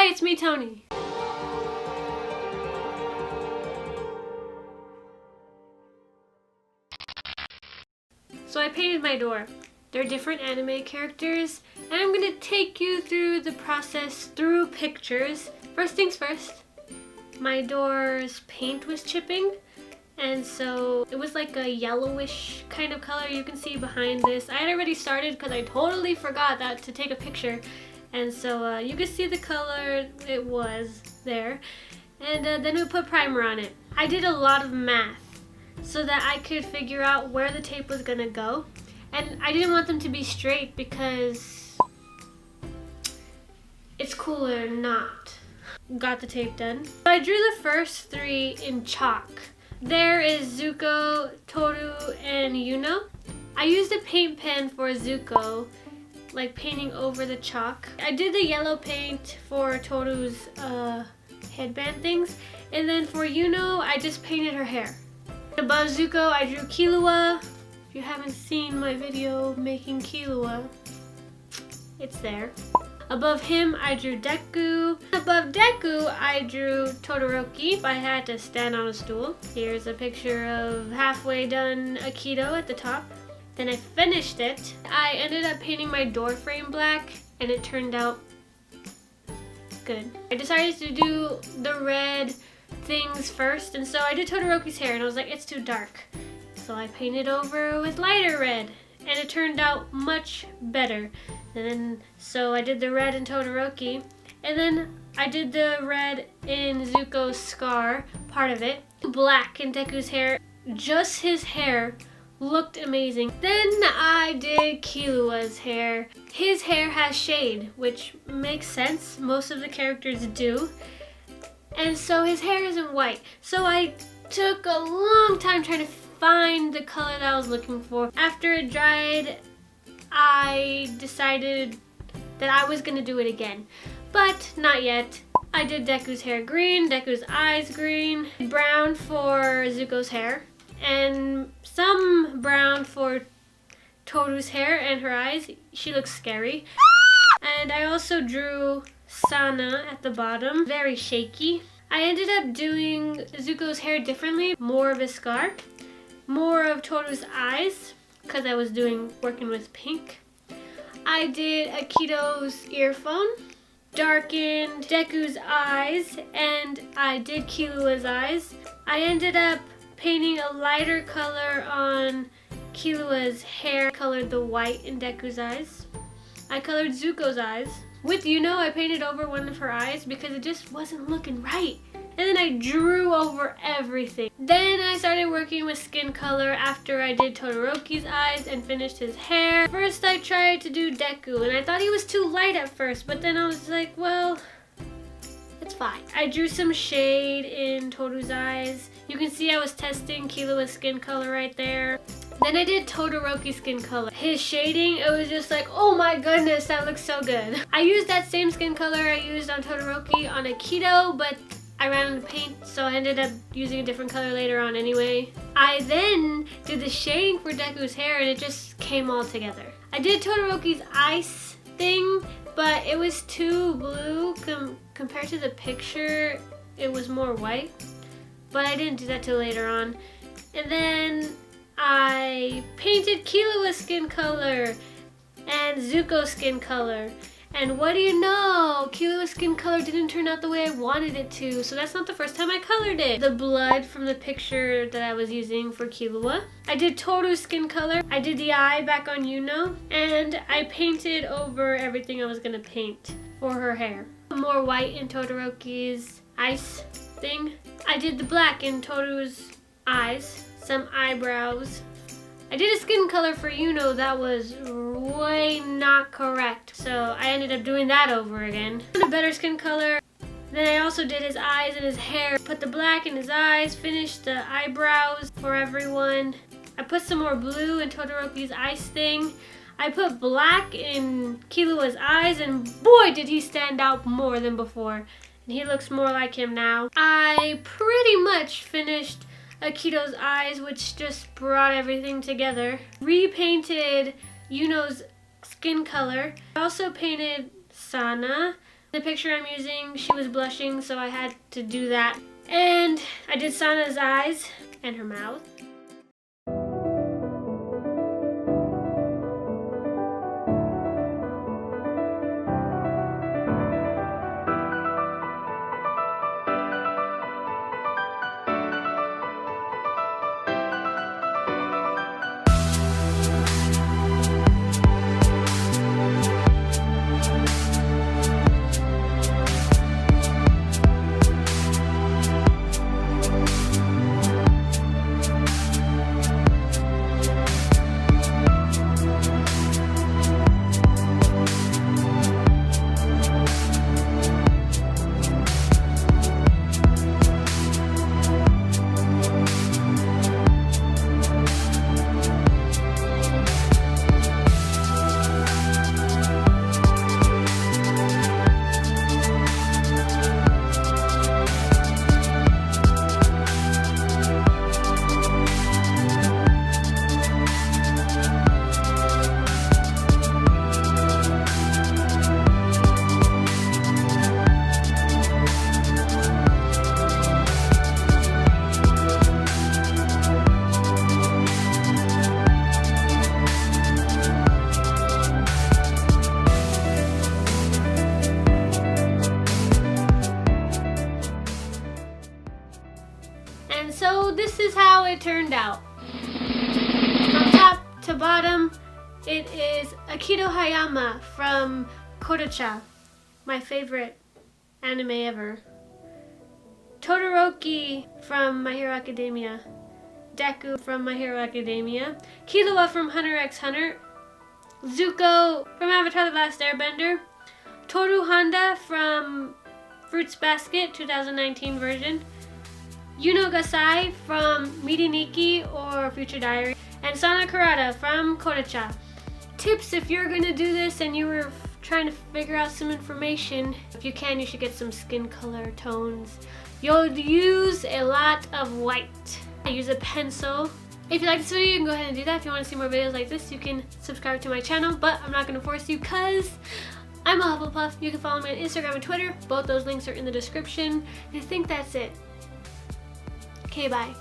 Hi, it's me, Tony. So I painted my door. They're different anime characters, and I'm gonna take you through the process through pictures. First things first, my door's paint was chipping, and so it was like a yellowish kind of color you can see behind this. I had already started because I totally forgot that to take a picture, and so you can see the color it was there. And then we put primer on it. I did a lot of math so that I could figure out where the tape was gonna go. And I didn't want them to be straight because it's cooler not. Got the tape done. I drew the first three in chalk. There is Zuko, Toru, and Yuno. I used a paint pen for Zuko, like painting over the chalk. I did the yellow paint for Toru's headband things, and then for Yuno, I just painted her hair. Above Zuko, I drew Killua. If you haven't seen my video making Killua, it's there. Above him, I drew Deku. Above Deku, I drew Todoroki. I had to stand on a stool. Here's a picture of halfway done Aikido at the top. Then I finished it. I ended up painting my door frame black, and it turned out good. I decided to do the red things first, and so I did Todoroki's hair, and I was like, it's too dark. So I painted over with lighter red, and it turned out much better. And then, so I did the red in Todoroki, and then I did the red in Zuko's scar, part of it. Black in Deku's hair, just his hair looked amazing. Then I did Killua's hair. His hair has shade, which makes sense. Most of the characters do. And so his hair isn't white. So I took a long time trying to find the color that I was looking for. After it dried, I decided that I was gonna do it again, but not yet. I did Deku's hair green, Deku's eyes green, brown for Zuko's hair, and some brown for Toru's hair and her eyes. She looks scary. And I also drew Sana at the bottom, very shaky. I ended up doing Zuko's hair differently, more of a scar, more of Toru's eyes, because I was working with pink. I did Aikido's earphone, darkened Deku's eyes, and I did Killua's eyes. I ended up painting a lighter color on Killua's hair, colored the white in Deku's eyes. I colored Zuko's eyes. With Yuno, I painted over one of her eyes because it just wasn't looking right. And then I drew over everything. Then I started working with skin color after I did Todoroki's eyes and finished his hair. First I tried to do Deku, and I thought he was too light at first, but then I was like, well, it's fine. I drew some shade in Toru's eyes. You can see I was testing Killua's skin color right there. Then I did Todoroki's skin color. His shading, it was just like, oh my goodness, that looks so good. I used that same skin color I used on Todoroki on Aikido, but I ran out of paint, so I ended up using a different color later on anyway. I then did the shading for Deku's hair, and it just came all together. I did Todoroki's ice thing, but it was too blue compared to the picture. It was more white, but I didn't do that till later on. And then I painted Killua's skin color and Zuko's skin color. And what do you know? Killua's skin color didn't turn out the way I wanted it to, so that's not the first time I colored it. The blood from the picture that I was using for Killua. I did Toru's skin color. I did the eye back on Yuno. And I painted over everything I was gonna paint for her hair. More white in Todoroki's ice thing. I did the black in Toru's eyes. Some eyebrows. I did a skin color for Yuno that was way not correct, so I ended up doing that over again. A better skin color. Then I also did his eyes and his hair. Put the black in his eyes, finished the eyebrows for everyone. I put some more blue in Todoroki's ice thing. I put black in Killua's eyes, and boy did he stand out more than before. And he looks more like him now. I pretty much finished Aikido's eyes, which just brought everything together. Repainted Yuno's skin color. I also painted Sana The picture I'm using, she was blushing, so I had to do that. And I did Sana's eyes and her mouth. And so this is how it turned out. From top to bottom, it is Akito Hayama from Kodacha, my favorite anime ever. Todoroki from My Hero Academia. Deku from My Hero Academia. Killua from Hunter x Hunter. Zuko from Avatar The Last Airbender. Toru Honda from Fruits Basket 2019 version. Yuno Gasai from Miriniki or Future Diary, and Sana Kurata from Kodacha. Tips if you're going to do this and you were trying to figure out some information, if you can, you should get some skin color tones. You'll use a lot of white. I use a pencil. If you like this video, you can go ahead and do that. If you want to see more videos like this, you can subscribe to my channel, but I'm not going to force you because I'm a Hufflepuff. You can follow me on Instagram and Twitter. Both those links are in the description. I think that's it. Okay, bye.